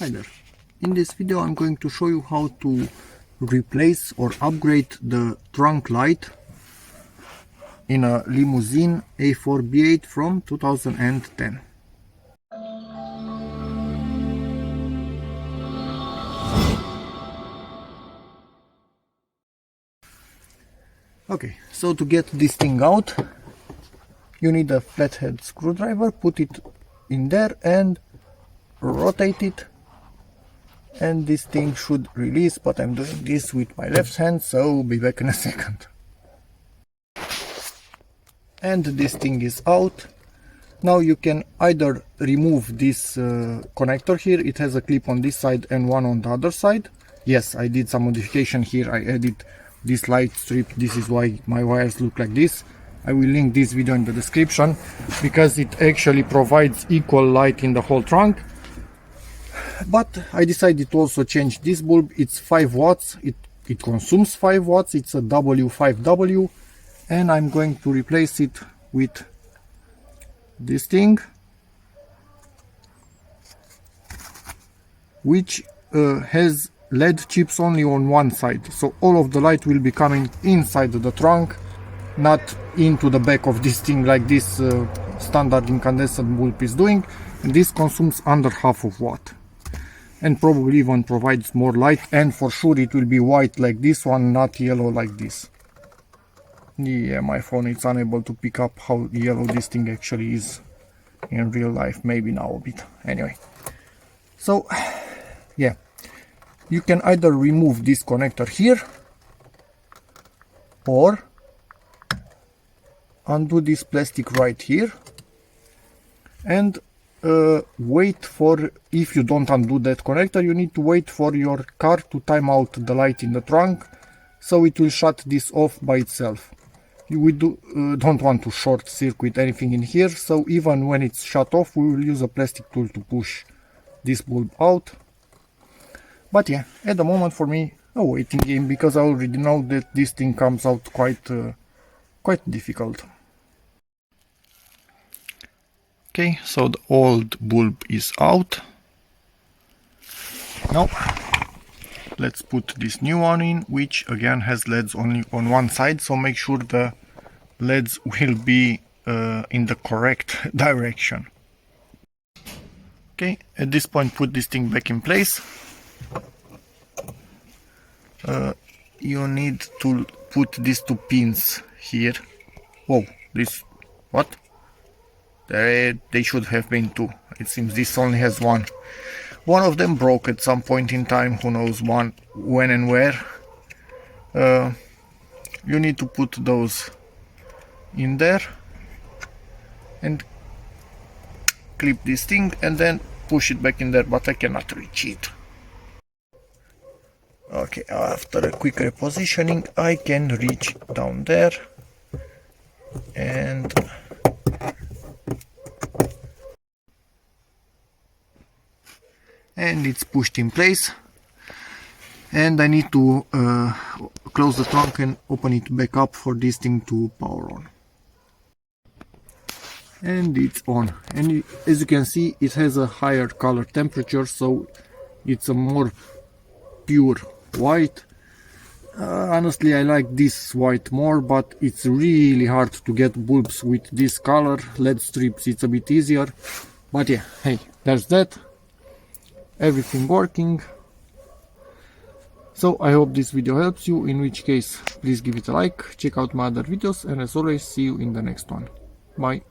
Hi there. In this video I'm going to show you how to replace or upgrade the trunk light in a limousine A4 B8 from 2010. Okay, so to get this thing out, you need a flathead screwdriver. Put it in there and rotate it, and this thing should release, but I'm doing this with my left hand, so be back in a second. And this thing is out. Now you can either remove this connector here. It has a clip on this side and one on the other side. Yes, I did some modification here. I added this light strip. This is why my wires look like this. I will link this video in the description because it actually provides equal light in the whole trunk. But I decided to also change this bulb. It's 5 watts. It consumes 5 watts. It's a W5W, and I'm going to replace it with this thing, which has LED chips only on one side, so all of the light will be coming inside the trunk, not into the back of this thing like this standard incandescent bulb is doing. And this consumes under half of watt and probably even provides more light, and for sure it will be white like this one, not yellow like this. Yeah, my phone is unable to pick up how yellow this thing actually is in real life. Maybe now a bit. Anyway, so yeah, you can either remove this connector here or undo this plastic right here and wait for, if you don't undo that connector, you need to wait for your car to time out the light in the trunk, so it will shut this off by itself. We don't want to short circuit anything in here, so even when it's shut off we will use a plastic tool to push this bulb out. But yeah, at the moment for me a waiting game, because I already know that this thing comes out quite difficult. Okay, so the old bulb is out. Now let's put this new one in, which again has LEDs only on one side, so make sure the LEDs will be in the correct direction. Okay, at this point put this thing back in place. You need to put these two pins here. Whoa, this, what? They should have been two. It seems this only has one. One of them broke at some point in time, who knows when and where. You need to put those in there and clip this thing and then push it back in there, but I cannot reach it. Okay, after a quick repositioning I can reach down there and it's pushed in place, and I need to close the trunk and open it back up for this thing to power on. And it's on, and as you can see it has a higher color temperature, so it's a more pure white. Honestly I like this white more, but it's really hard to get bulbs with this color. LED strips it's a bit easier, but yeah, hey, there's that. Everything working. So I hope this video helps you, in which case please give it a like, check out my other videos, and as always see you in the next one. Bye.